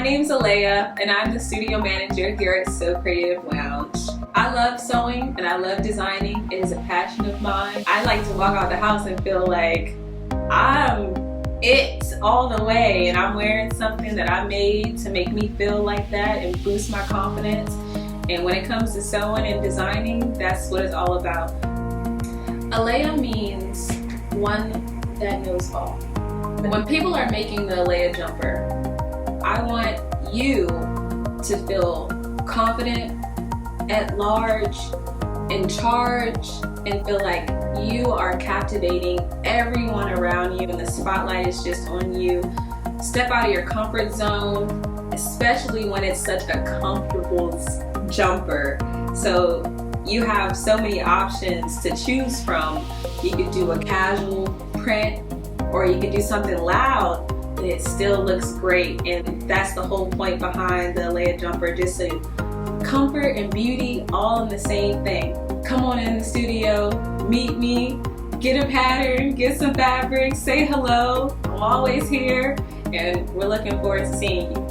My name's Alaya, and I'm the studio manager here at So Creative Lounge. I love sewing and I love designing. It is a passion of mine. I like to walk out the house and feel like I'm it all the way, and I'm wearing something that I made to make me feel like that and boost my confidence. And when it comes to sewing and designing, that's what it's all about. Alaya means one that knows all. When people are making the Alaya jumper, I want you to feel confident, at large, in charge, and feel like you are captivating everyone around you and the spotlight is just on you. Step out of your comfort zone, especially when it's such a comfortable jumper. So you have so many options to choose from. You could do a casual print, or you could do something loud and it still looks great. And that's the whole point behind the Alaya jumper, just so comfort and beauty all in the same thing. Come on in the studio, meet me, get a pattern, get some fabric, say hello. I'm always here, and we're looking forward to seeing you.